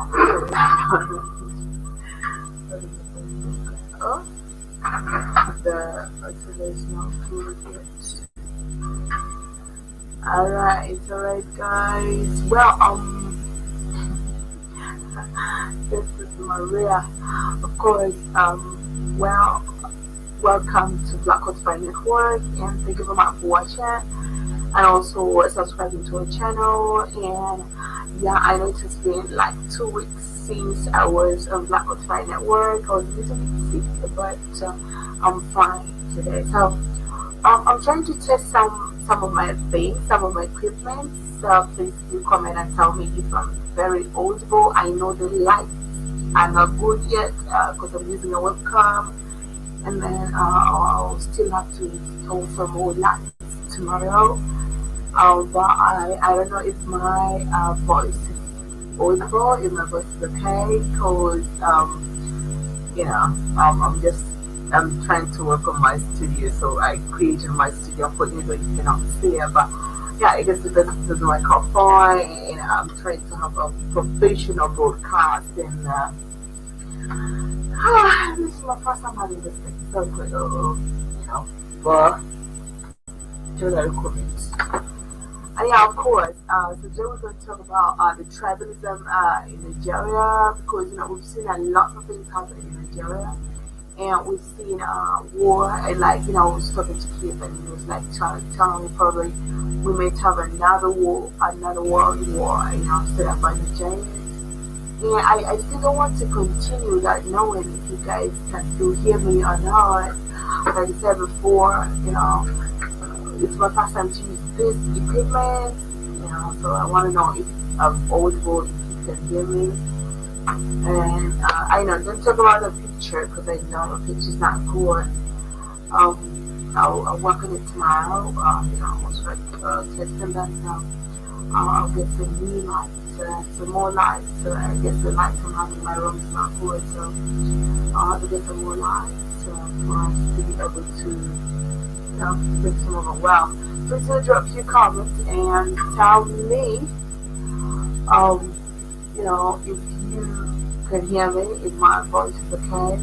Oh, the there's no food yet. Alright, guys. Well, this is Maria. Of course, well, welcome to Black Hotspot Network, and thank you very much for watching and also subscribing to our channel. And yeah, I know it has been like 2 weeks since I was on Black Hotspot Network. I was a little bit sick, but I'm fine today. So I'm trying to test some of my things, some of my equipment. So please do comment and tell me if I'm very audible. I know the lights are not good yet because I'm using a webcam, and then I'll still have to install some more lights tomorrow. But I don't know if my voice is audible, if my voice is okay, because I'm trying to work on my studio, so I created my studio for you, but you cannot see it. But yeah, I guess because this is my microphone, and I'm trying to have a professional broadcast, and this is my first time having this thing, so good, but to the comments. And yeah, of course, so today we're going to talk about the tribalism in Nigeria, because we've seen a lot of things happening in Nigeria. And we've seen war, and I was talking to Keith, and he was like telling me probably we may have another war, another world war, set up by Nigeria. And I still don't want to continue that, knowing if you guys can still hear me or not. Like I said before, it's my first time to use this equipment, so I want to know if I'm audible, if you can hear me. And I know, don't talk about the picture, because I know the picture's not good. I'll work on it tomorrow. I was testing that now. I'll get some new lights, some more lights. I guess the lights I'm having in my room is not good, so I'll have to get some more lights for us to be able to make some of them well. Please do drop your comments and tell me, if you can hear me, if my voice is okay,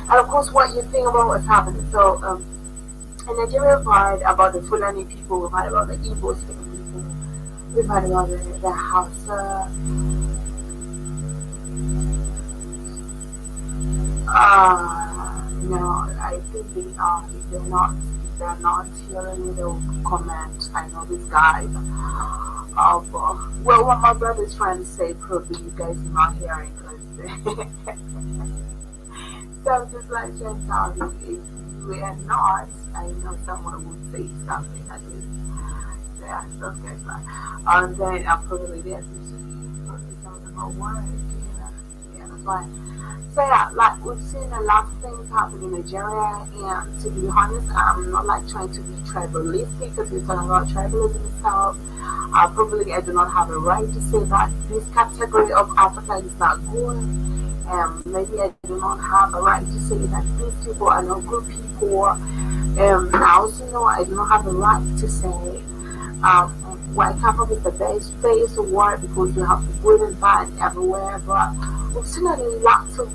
and of course what you think about what's happening. So, in Nigeria, we've heard about the Fulani people, we've heard about the Igbo people, we've heard about the Hausa, I think if they're not hearing me, they'll comment. I know these guys. Well, what my brother's trying to say, probably you guys are not hearing, because so I'm just like trying to tell you, if we are not, I know someone will say something at least. Yeah, those guys are. And then probably there's probably talking about work. Yeah, that's why. So yeah, like we've seen a lot of things happen in Nigeria, and to be honest, I'm not like trying to be tribalistic, because we're talking about tribalism itself. Probably I do not have a right to say that this category of Africa is not good. Maybe I do not have a right to say that these people are not good people. I also know I do not have a right to say white Africa is the best place to work, because you have good and bad everywhere. But we've seen a lot of,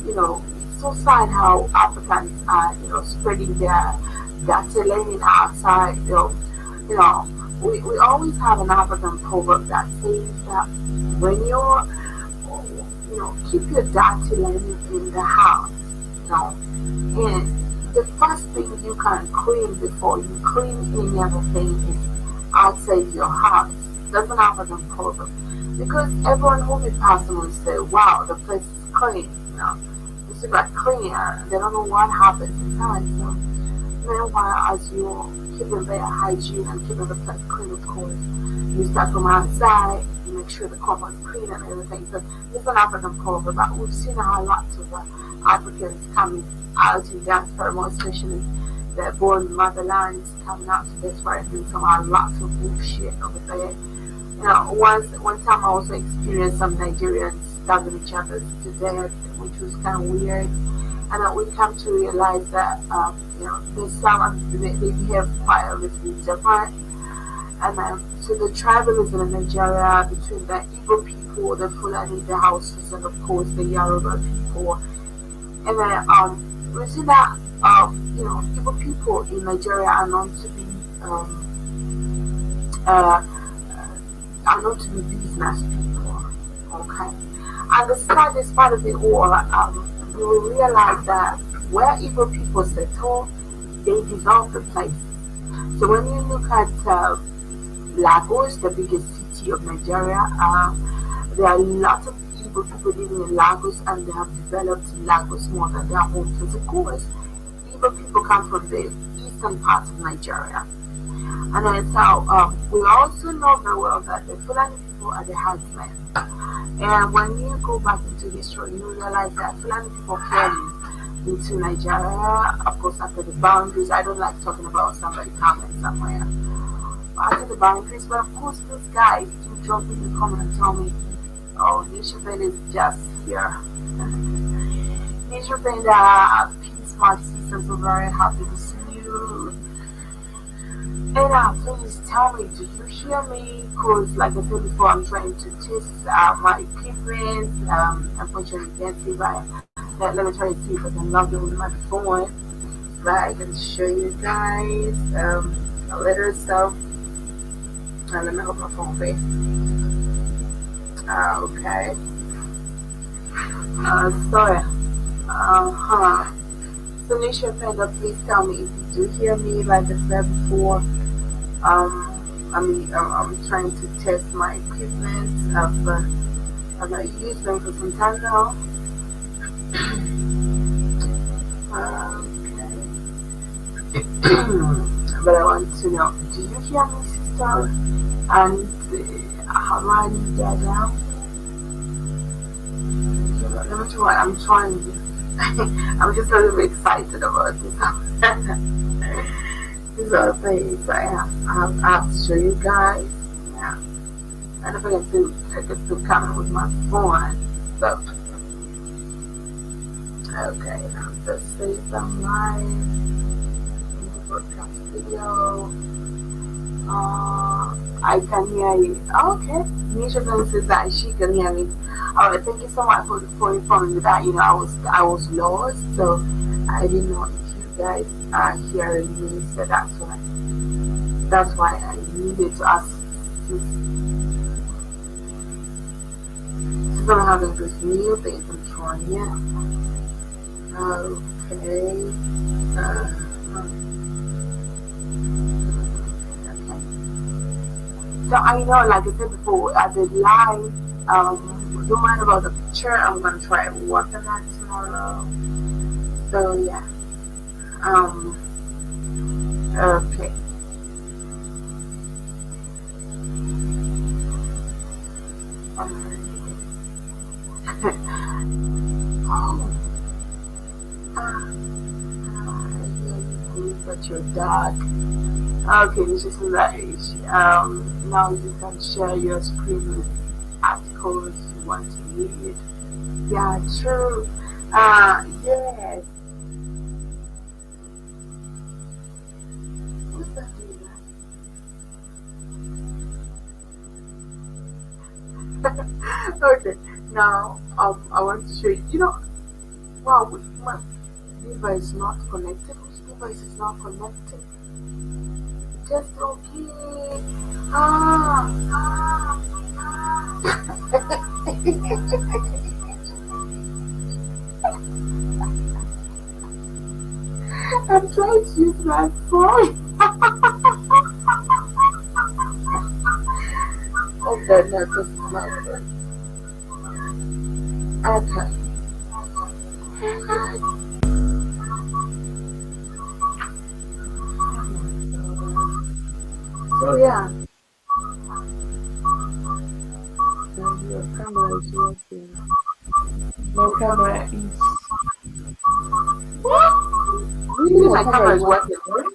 it's so sad how Africans are, spreading their talent outside. We always have an African proverb that says that when keep your dirty linen in the house, and the first thing you can clean before you clean any other thing is outside your house. That's an African proverb, because everyone who be passing will say, wow, the place is clean, it's about clean, they don't know what happens inside. So meanwhile, as you're keeping their hygiene and keeping the place clean, of course, you start from outside, you make sure the compound is clean and everything. So it's an African proverb, but we've seen how lots of Africans coming out in diaspora, especially their born motherland, coming out to this right and doing lots of bullshit over there. One time I also experienced some Nigerians stabbing each other to death, which was kind of weird. And we come to realize that, they behave quite a little bit different. And so the tribalism in Nigeria between the Igbo people, the Fulani, the Hausas, and of course the Yoruba people. And then we see that Igbo people in Nigeria are known to be uh, are known to be business people. Okay. And the saddest part of it all, you will realize that where Igbo people settle, they develop the place. So when you look at Lagos, the biggest city of Nigeria, there are a lot of Igbo people living in Lagos, and they have developed Lagos more than their home. Because of course, Igbo people come from the eastern part of Nigeria. And then so we also know very well that the Fulani people are the herdsmen. And when you go back into history, you realize that Fulani people came into Nigeria, of course, after the boundaries. I don't like talking about somebody coming somewhere after the boundaries, but of course, those guys do jump in the comment and tell me, oh, Nishabel is just here. Nishabel, peace, my sister, so very happy to see you. And please tell me, do you hear me? Because, like I said before, I'm trying to test my equipment. Unfortunately, you can't see right. Let me try to see if I can log in with my phone. Right, I can show you guys a little stuff. Let me hold my phone, please. Okay. Sorry. So, Nisha Panda, please tell me if you do hear me. Like I said before, I'm trying to test my equipment. I've not used them for some time now. Okay. But I want to know, do you hear me, sister? And how do I need that now? Let me try. I'm trying. I'm just a little bit excited about this. These are things I have to show you guys. Yeah. And if I can still comment with my phone. So, okay, now let's see if I'm live in the broadcast video. I can hear you. Okay. Nisha says that she can hear me. Alright, thank you so much for informing me that I was lost, so I didn't know if you guys are hearing me, so that's why I needed to ask since I'm having this new thing I'm trying it. Okay. So I know, like I said before, at the live, don't mind about the picture. I'm gonna try working on that tomorrow. So yeah. Okay. But you're dark. Okay, this is nice. Now you can share your screen with articles you want to read. Yeah, true. Yes. What's that doing that? Okay, now I want to show you. Wow, my device is not connected. Which device is not connected? Just okay. I'm trying to use my phone. Okay, no, this is not good. Okay. So yeah. Your camera is working. No camera is. What? Really, my camera is working, right?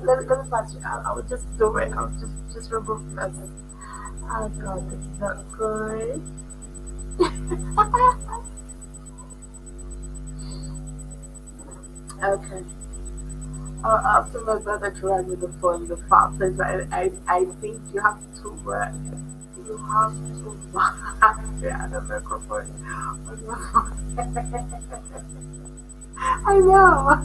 let me pass you. I will just do it. I'll just remove that. Oh God, this is not good. Okay. After my brother tried with the phone, the fact is, I think you have to work. You have to work. Yeah, the microphone on your phone. I know.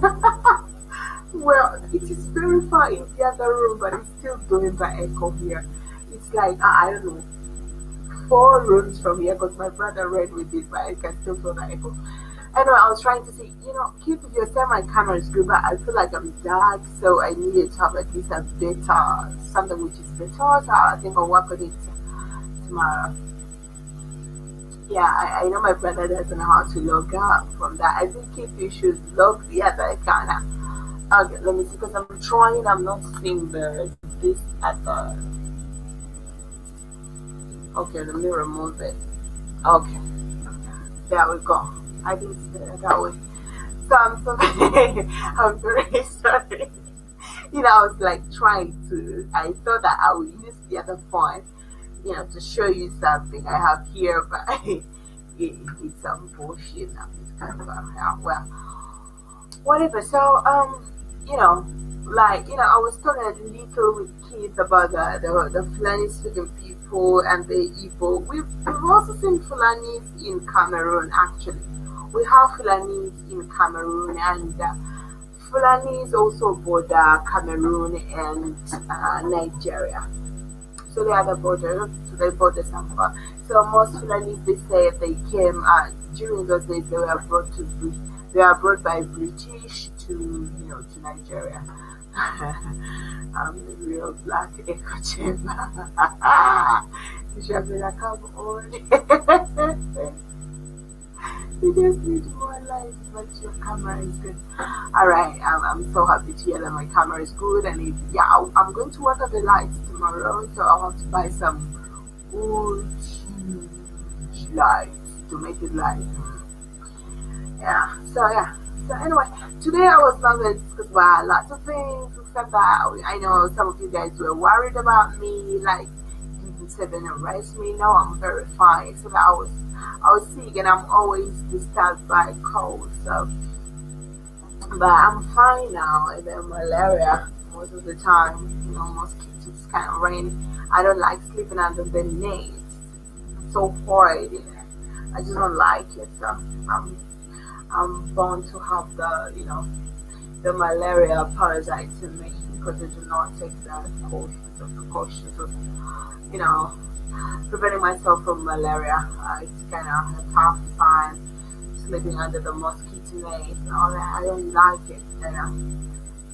Well, it is very far in the other room, but it's still doing the echo here. It's like, I don't know, 4 rooms from here because my brother read with it, but I can still feel the echo. Anyway, I was trying to say, keep if you say my camera is good, but I feel like I'm dark, so I needed to have at least a better, something which is better. So I think I'll work on it tomorrow. Yeah, I know my brother doesn't know how to log out from that. I think if you should log the other camera. Okay, let me see, because I'm trying, I'm not seeing this at the. Okay, let me remove it. Okay, there we go. I think it's better that way. So I'm so I'm very sorry. I was like trying to. I thought that I would use the other phone, to show you something I have here, but it's some bullshit. Now it's kind of well, whatever. So I was talking a little with kids about the Fulani speaking people and the Igbo. We've also seen Fulanis in Cameroon actually. We have Fulanis in Cameroon, and Fulanis also border Cameroon and Nigeria. So they are the border, so they border somewhere. So most Fulanis, they say they came during those days. They were brought by British to Nigeria. I'm the real black echo chamber. You should be like, come on. You just need more light, but your camera is good. Alright, I'm so happy to hear that my camera is good, and I'm going to work on the lights tomorrow, so I'll have to buy some good huge lights to make it light. So anyway, today I was not going to discuss about lots of things except that I know some of you guys were worried about me, like people said they didn't arrest me. No, I'm very fine. So that I was sick, and I'm always disturbed by cold. So, but I'm fine now. And then malaria most of the time, mosquitoes, it's kind of rainy. I don't like sleeping under the net. It's so horrid. I just don't like it. So I'm bound to have the malaria parasite in me because I do not take the precautions of preventing myself from malaria. It's kind of a tough time sleeping under the mosquito net and all that. I don't like it.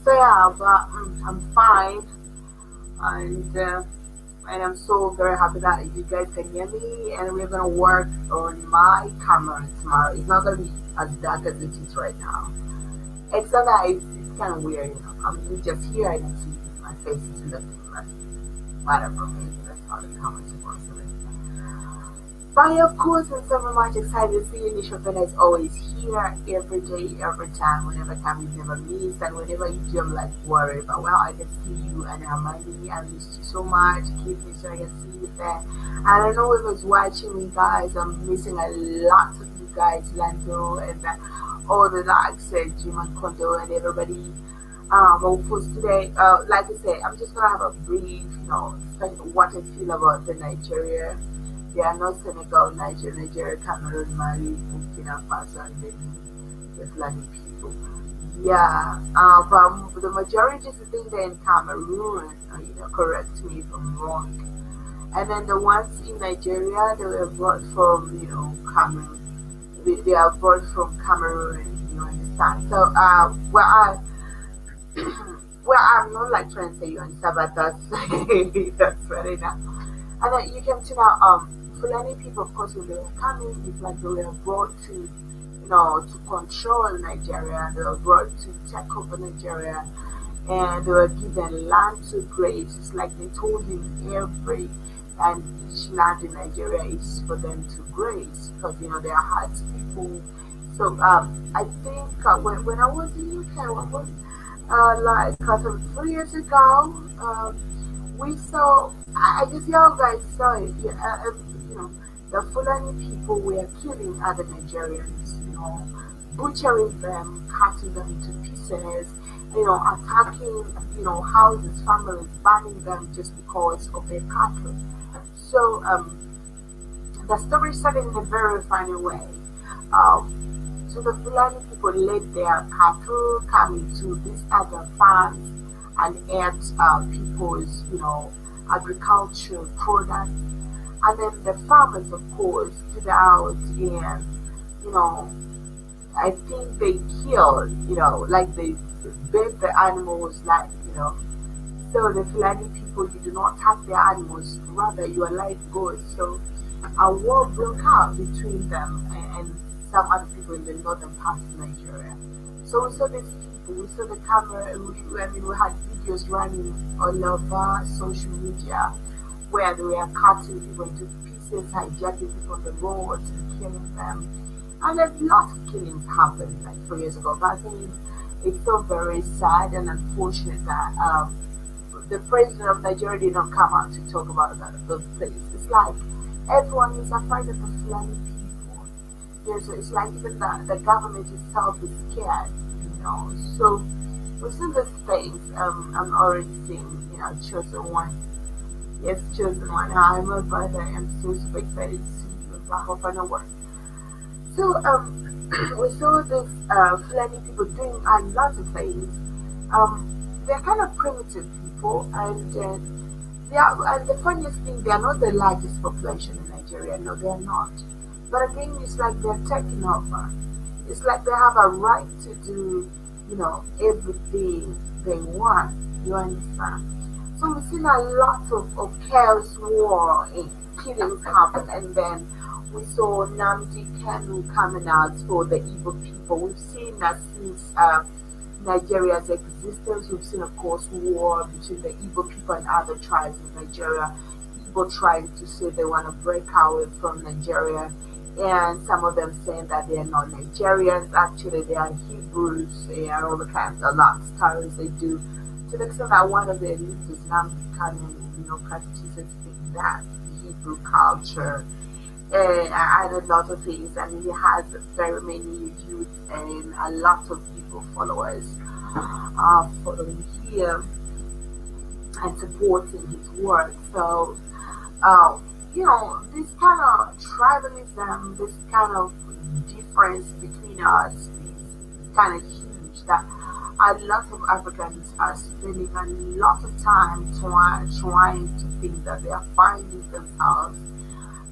So but I'm fine, and I'm so very happy that you guys can hear me. And we're gonna work on my camera tomorrow. It's not gonna be as dark as it is right now. Except that it's kind of weird, I'm just here and see my face is looking like whatever. Maybe that's how the camera is supposed to look. But of course, I'm so much excited to see you. Nishopena is always here every day, every time. Whenever time you never miss, and whenever you do, I'm like worried. But well, I can see you, and I'm minding. I missed you so much. Keep me so I can see you there. And I know whoever's watching me, guys, I'm missing a lot of you guys, Lando, and all the likes, Jim and Kondo, and everybody. Of course, today, like I said, I'm just gonna have a brief, what I feel about the Nigeria. There are no Senegal, Nigeria, Cameroon, Mali, Burkina Faso, and the Fulani people. Yeah, but the majority is the thing they're in Cameroon. Correct me if I'm wrong. And then the ones in Nigeria, they were brought from, Cameroon. They are brought from Cameroon. You understand? So, well, I'm not like trying to say you understand, but that's right now. And then you can see now, Fulani people, of course, when they were coming, it's like they were brought to, to control Nigeria. They were brought to take over Nigeria, and they were given land to graze. It's like they told him every and each land in Nigeria is for them to graze because they are hard people. So I think when I was in UK, Like 3 years ago, we saw, I guess y'all guys saw it, yeah, you know, the Fulani people were killing other Nigerians, butchering them, cutting them into pieces, attacking, houses, families, burning them just because of their cattle. So, the story started in a very funny way. So the Fulani people let their cattle come into these other farms and ate people's, agricultural products. And then the farmers, of course, stood out and, you know, I think they killed, like they bait the animals, like, so the Fulani people, you do not attack their animals, rather your life goes. So a war broke out between them and some other people in the northern part of Nigeria. So we saw these people, we saw the camera, we had videos running all over social media where they were cutting people into pieces, hijacking people on the roads and killing them. And a lot of killings happened like 4 years ago. But I think it's so very sad and unfortunate that the president of Nigeria did not come out to talk about those things. It's like everyone is afraid of the Fulani people. So it's like even the government itself is scared, So with some of these things, I'm already seeing, chosen one. Yes, chosen one. I'm a brother. I'm so super excited to see you. I hope I know what. So we saw these Fulani people doing a lot of things. They're kind of primitive people, and and the funniest thing, they are not the largest population in Nigeria. No, they are not. But again, it's like they're taking over. It's like they have a right to do, everything they want. You understand? So we've seen a lot of chaos, war, and killings happen, and then we saw Namdi Kanu coming out for the Igbo people. We've seen that since Nigeria's existence. We've seen, of course, war between the Igbo people and other tribes in Nigeria. Igbo trying to say they want to break away from Nigeria, and some of them saying that they are not Nigerians. Actually, they are Hebrews. They are all the kinds of lot stories they do. To the extent that one of their leaders, Namdi Kanu, practices that Hebrew culture and a lot of things. I mean, he has very many youth and a lot of people, followers, following him and supporting his work. So, this kind of tribalism, this kind of difference between us is kind of huge. That a lot of Africans are spending a lot of time trying to think that they are finding themselves,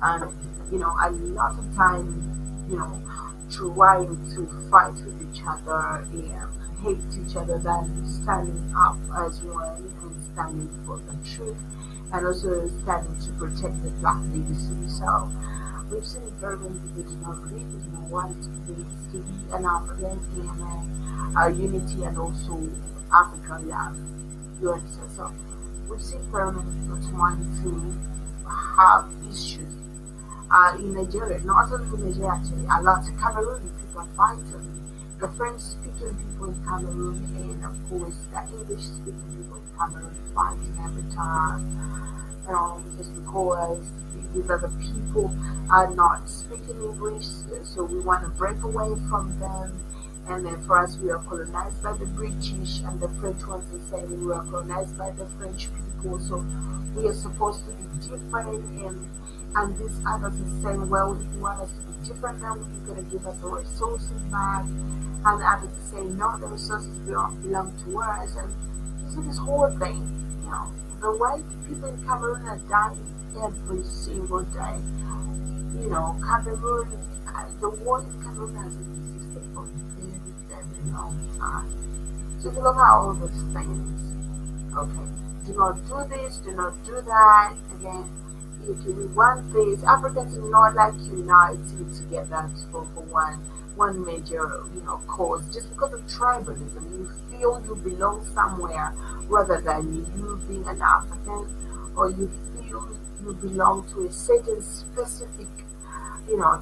and a lot of time, trying to fight with each other and hate each other than standing up as one and standing for the truth and also standing to protect the black legacy. So we've seen very many people do not agree, do not want to be an African and unity and also African love. You understand? So we've seen very many people trying to have issues in Nigeria, not only in Nigeria actually, a lot of Cameroon people are fighting. The French speaking people in Cameroon and of course the English speaking people in Cameroon fighting every time. Just because these other people are not speaking English, so we want to break away from them. And then for us, we are colonized by the British, and the French ones are saying we are colonized by the French people, so we are supposed to be different. And these others are saying, well, if you want us to be different, then you're going to give us the resources back. And others are saying, no, the resources belong to us. And you see this whole thing, the way people in Cameroon are dying every single day. Cameroon, the war in Cameroon has existed for a very, very long time. So if you look at all those things, okay, do not do this, do not do that, again, if we want this, Africans are not like uniting together for one major, cause. Just because of tribalism, you feel you belong somewhere rather than you being an African, or you feel you belong to a certain specific,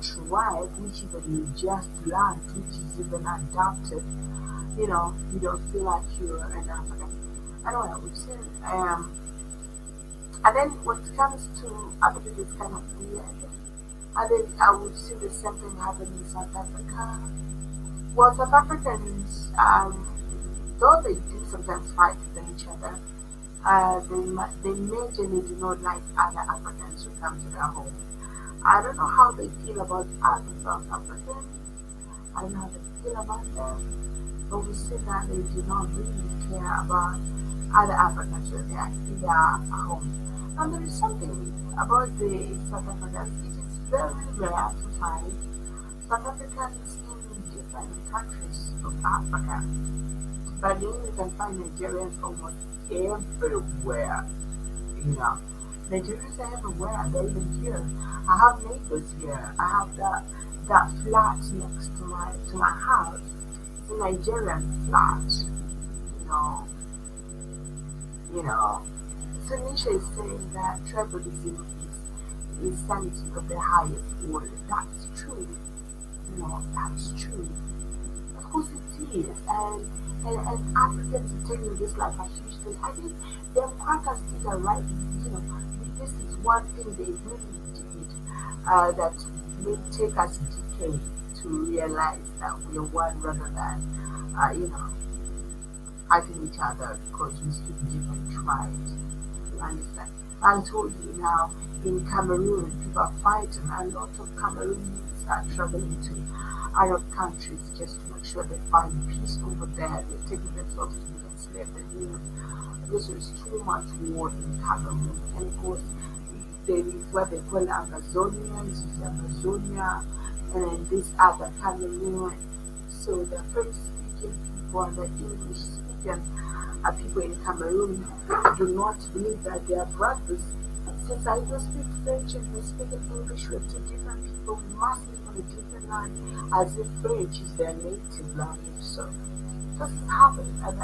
tribe, which is a just land, which is even adopted, you don't feel like you're an African. I don't know, we've seen, and then when it comes to other people, it's kind of weird. And then I would see the same thing happen in South Africa. Well, South Africans, though they do sometimes fight with each other, they majorly do not like other Africans who come to their home. I don't know how they feel about other South Africans. I don't know how they feel about them. But we see that they do not really care about other Africans when they are here at home. And there is something about the South Africans. It is very rare to find South Africans in different countries of Africa. But then you can find Nigerians almost everywhere. You know, Nigerians are everywhere. They're even here. I have neighbors here. I have that flat next to my house. It's a Nigerian flat. You know, you know. So Nisha is saying that tribalism is sanity of the highest order. That's true. You know, that's true. Of course it is. And Africans are taking this like a huge thing. I think them Quakers did a right, this is one thing they really did that may take us decades to realize that we are one rather than, fighting each other because we speak different tribes. You understand? I told you now, in Cameroon, people are fighting. A lot of Cameroonians are traveling to Arab countries just to make sure they find peace over there. They're taking themselves to be enslaved. This is too much war in Cameroon. And of course, there is what they call Amazonians, Amazonia, and this other Cameroon. So the French speaking people and the English speaking people in Cameroon do not believe that they are brothers. Since I will speak French and you speak English, we're two different people. We must live on a different line as if French is their native language. So it doesn't happen. And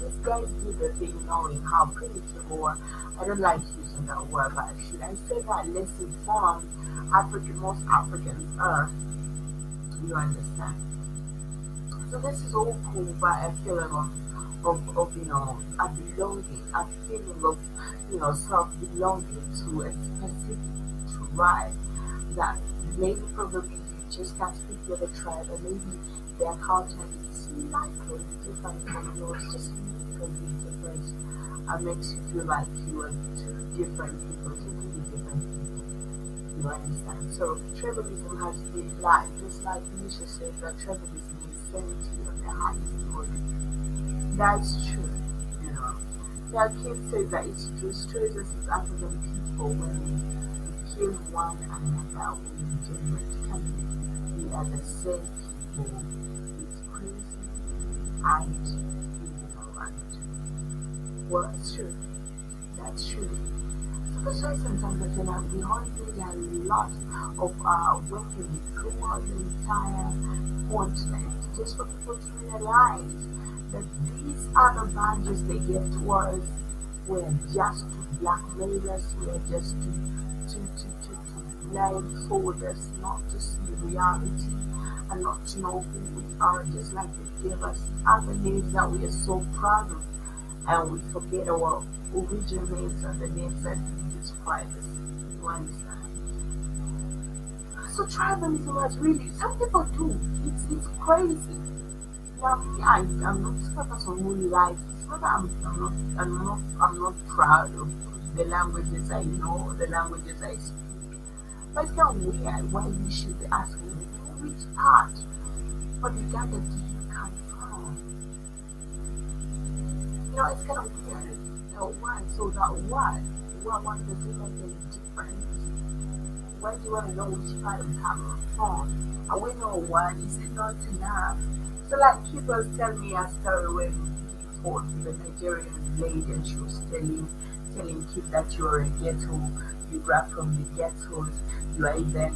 these guys do the thing knowing how primitive, or I don't like using that word, but should I say that less informed most Africans are? You understand? So this is all cool, but I feel of a belonging, a feeling of self-belonging to a specific tribe that maybe probably you just can't speak with a tribe, and maybe their culture is slightly different from yours, just slightly different, and makes you feel like you are two different people, totally different people. You understand? So tribalism has been like, just like Nisha said, that tribalism is sanity of the highest order. That's true, you know. Their kid says that it destroys us as African people when we kill one another when we generate conflict. We are the same people. It's crazy and well, it's true. That's true. So that's why sometimes I feel like we all need a lot of working throughout the entire continent just for people to realize that these other badges they give to us were just to blackmail us, were just to blindfold us, not to see reality and not to know who we are, just like they give us other names that we are so proud of, and we forget our original names and the names that describe us. You understand? So tribalism has really, some people do. It's crazy. Now, I'm not the person who likes. It's not that I'm not proud of the languages I know, the languages I speak. But it's kind of weird why you should be asking me which part of Uganda do you come from? It's kind of weird. Why? So that what does it make any difference? Why do you want to know which part I'm coming from? And we know one, is it not enough? So like people tell me a story when we fought with a Nigerian lady and she was telling kids that you are a ghetto, you grew up from the ghettos, you are even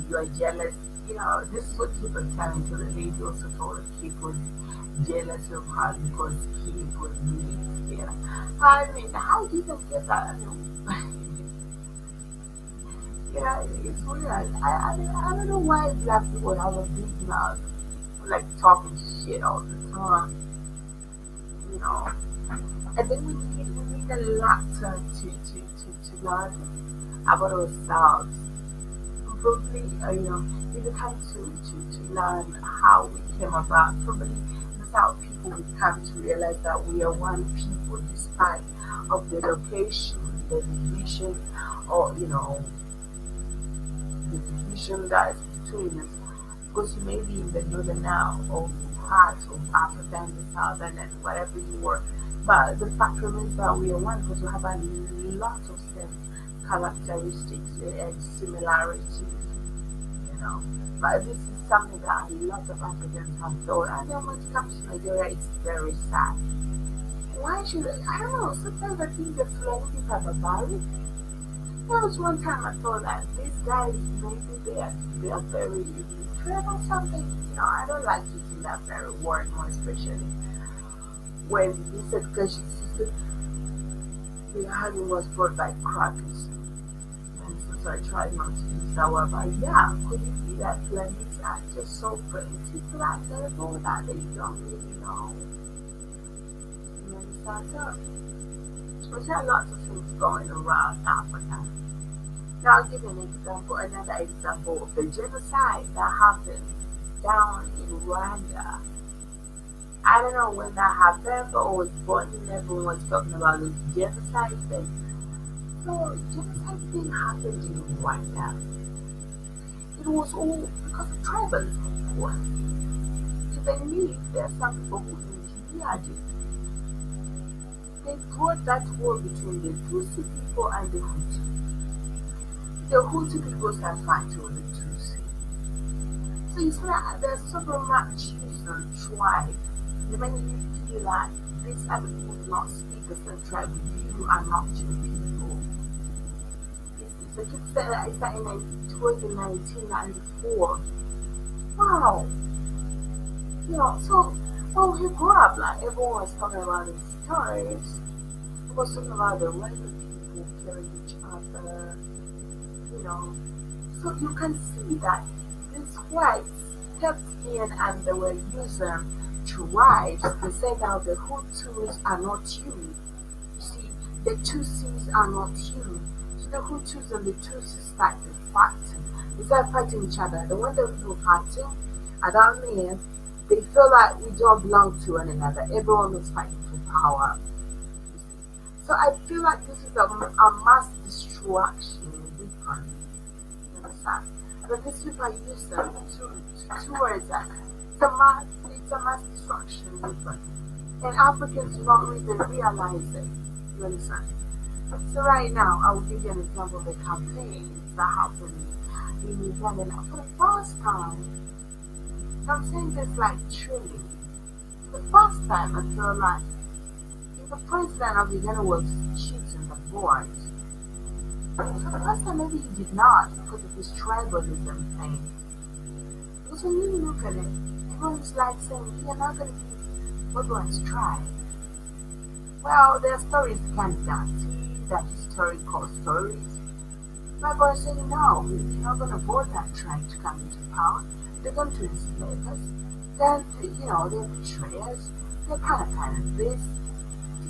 you are jealous. This is what people tell me. So the lady also told a kid was jealous of her because he was really here. I mean, how do you even get that? It's weird. I don't know why black people have a big mouth. like talking shit all the time, you know. I think we need a lot to learn about ourselves. Probably, if it comes to learn how we came about, probably without people we come to realize that we are one people despite of the location, the division, or the division that is between us. Because you may be in the northern now or part of Africa and the southern and whatever you were. But the fact remains that we are one because we have a lot of same characteristics and similarities, you know. But this is something that a lot of Africans have thought. And then when it comes to Nigeria, it's very sad. Why should I don't know, sometimes I think the Fulani people are barbaric. There was one time I thought that these guys maybe they are very illiterate or something. I don't like using that very word more especially when this education system we had was brought by crackers. And so I tried not to use that word, but yeah, could you see that Flemings are just so primitive to that level that they don't really know? You understand? So there's a lot of things going around Africa. Now I'll give you another example of the genocide that happened down in Rwanda. I don't know when that happened, but I was born and everyone was talking about this genocide thing. So genocide thing happened in Rwanda. It was all because of tribalism, of course. Even if there are some people who engineered it, they brought that war between the Tutsi people and the Hutu. The Hutu people start fighting with the Tutsi. So you see that there's so much use on tribe. The minute you feel like these other people do not speak the same tribe with you are not your people. So keep saying that it's like in 1994. Wow. So when we grew up, like everyone was talking about these stories. It was talking about the random people killing each other, So you can see that these whites stepped in and they were using tribes. They said that the Hutus are not you. You see, the Tutsis are not you. So the Hutus and the Tutsis started fighting. They started fighting each other. The one that we were fighting, at that mean, they feel like we don't belong to one another. Everyone was fighting for power. So I feel like this is a mass destruction weapon. You understand? But these people use them towards that. It's a mass destruction weapon. And Africans do not even realize it. You understand? So right now, I will give you an example of the campaigns that happened in Uganda. Now, for the first time, I'm saying this like truly. The first time I feel like if the president of Uganda was cheating the boys, for the first time maybe he did not because of this tribalism thing. Because when you look at it, everyone's like saying, you're not going to give everyone's tribe. Well, there are stories you can't guarantee, they're historical stories. But God saying, no, you're not going to vote that tribe to come into power. They're going to enslave us. Then, they're betrayers. They're kind of this.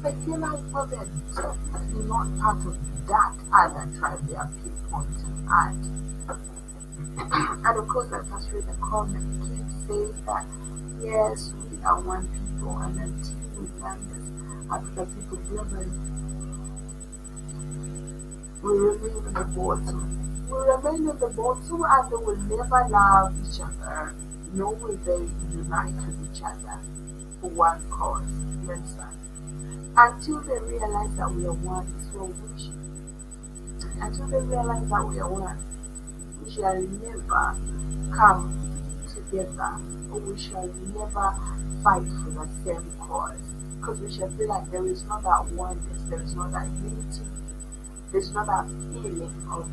They feel like, well, they're definitely not part of that other tribe they are pinpointing at. And of course, I just read the comment, keep saying that, yes, we are one people, and until we learn this, African people globally, we remain in the bottom. We remain in the bottom, and they will never love each other, nor will they unite with each other for one cause. You understand? Until they realize that we are one, it's what we should. Until they realize that we are one, we shall never come together, or we shall never fight for the same cause. Because we shall feel like there is not that oneness, there is not that unity, there's not that feeling of,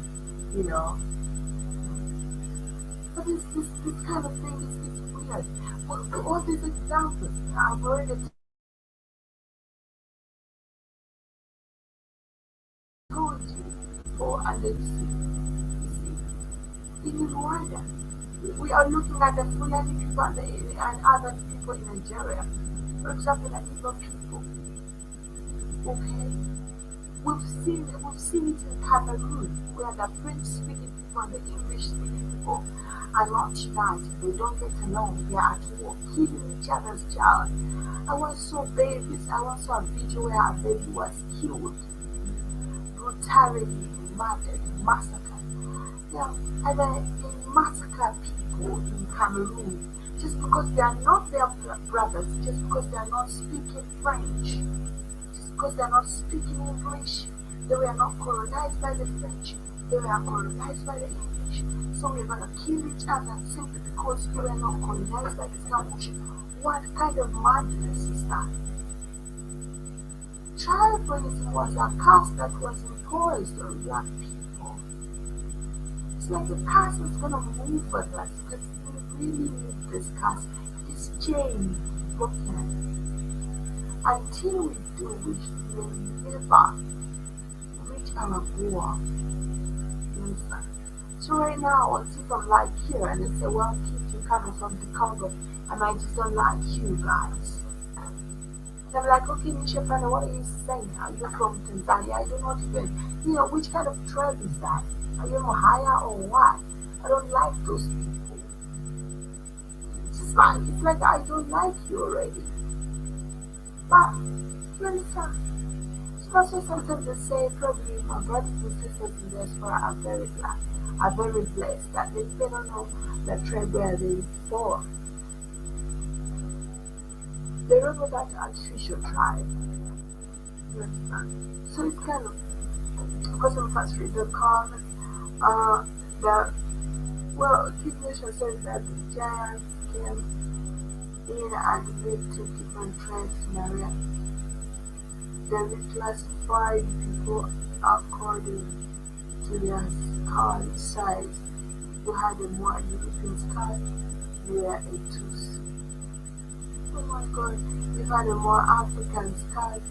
But this kind of thing is weird. For all these examples, I've already told you for Alexi, in Rwanda. We are looking at the Fulani people and other people in Nigeria. For example, the Igbo people. Okay, we've seen it in Cameroon, where the French-speaking people and the English-speaking people are not united. They don't get along. They are at war, killing each other's child. I once saw babies. I once saw a video where a baby was killed, brutally murdered, massacred. Yeah, and they massacre people in Cameroon just because they are not their brothers, just because they are not speaking French, just because they are not speaking English. They were not colonized by the French, they were colonized by the English. So we're gonna kill each other simply because we were not colonized by the Spanish. What kind of madness is that? Tribalism was a curse that was imposed on black people. It's like the past is gonna move with us because we really need this curse, this chain broken. Until we do, we will never reach our goal. Understand? So right now, I'll see from like here and they say, well, Keith, you're coming from the Congo, and I just don't like you guys. And I'm like, okay, Misha Fana, what are you saying? Are you from Tanzania? I don't know even, which kind of tribe is that? Are you Mohaya or what? I don't like those people. It's like I don't like you already. But, you understand? So that's why sometimes they say, probably my brothers and sisters in diaspora are very blessed that they don't know the tribe where they fall. They don't know that artificial tribe. You understand? So it's kind of, because of first read the comments, Kid Nation says that the giants came in and made two different tribes in area. They reclassified people according to their skull size. You had a more European skull, you were a Tutsi. Oh my god, you had a more African skull,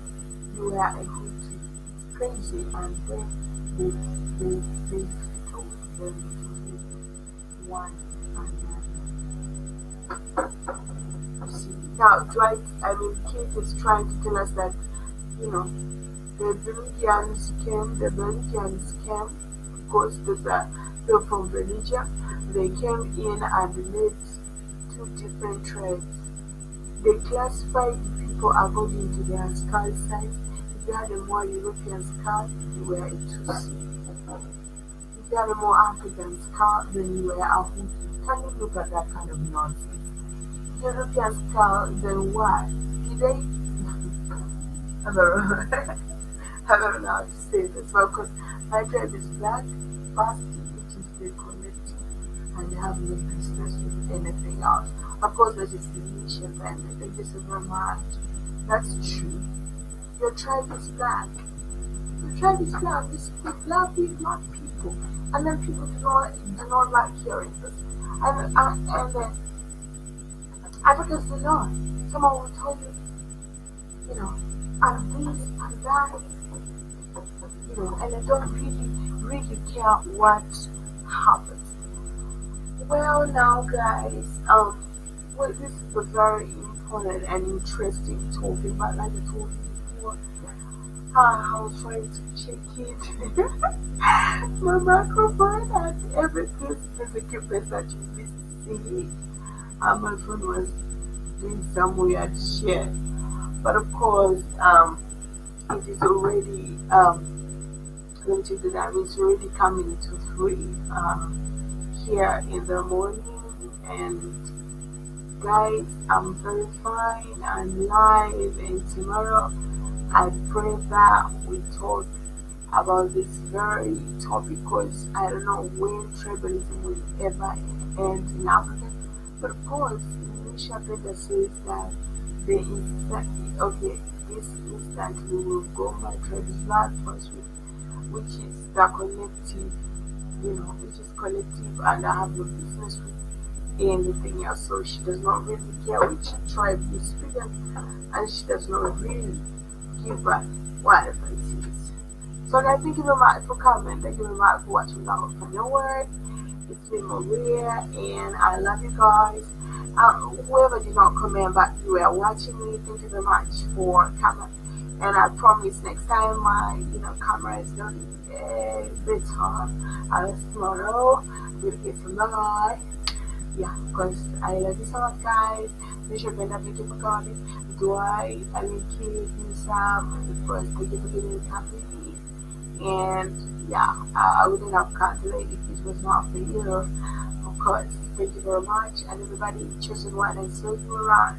you were a Hutu. It's crazy, and then they told them to be one another. See, now, Kate is trying to tell us that, the Belgians came because they're from Belgium. They came in and made two different tribes. They classified the people according to their skull size. If you had a more European skull, you were a Tutsi. If you had a more African skull, then you were a Hutu. Can you look at that kind of nonsense? European skull, then what? Did they? I don't know how to say this, because my tribe is black, fasting, which is the collective, and they have no business with anything else. Of course, that is the niche and they just Vermont. That's true. Your tribe is black. Your tribe is black. You speak black with black people, and then people do not like hearing this. And then Africans do not. Someone will tell you, and this and that, and I don't really care what happens. Well, now, guys, this is a very important and interesting topic, but like I told you before, I was trying to check it. My microphone and everything is equipment that you see. My phone was doing some weird shit. But of course, it is already, let me check the time, it's already coming to 3 here in the morning. And guys, I'm very fine, I'm live, and tomorrow I pray that we talk about this very topic, because I don't know when tribalism will ever end in Africa. But of course, Misha Peda says that the this instant we will go by Tribalism first, which is the collective, which is collective, and I have no business with anything else. So she does not really care which tribe you speak of, and she does not really give a whatever it is. So guys, thank you very much for coming. Thank you very much for watching the whole video. It's been Maria, and I love you guys. Whoever did not comment, but you were watching me, thank you very much for coming. And I promise next time my camera is gonna be better. Tomorrow we'll get some live. Yeah, because I love you so much, guys. Bishop and thank you for coming. Dwight, I mean, Keith, Sam, the first, thank you for giving me company. And yeah, I wouldn't have calculated if it was not for you. Of course, thank you very much. And everybody, chosen one and so you around.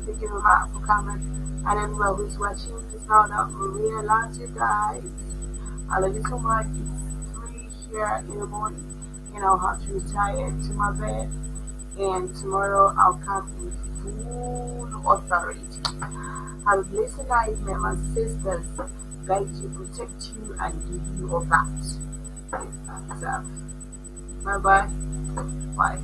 Thank you very much for coming. And everyone who's watching, please know that Maria loves you guys. I love you so much. It's 3 here in the morning. And I'll have to retire to my bed. And tomorrow I'll come in full authority. Have a blessed night, my sisters. Guide you, protect you, and give you all that. So, bye bye. Bye.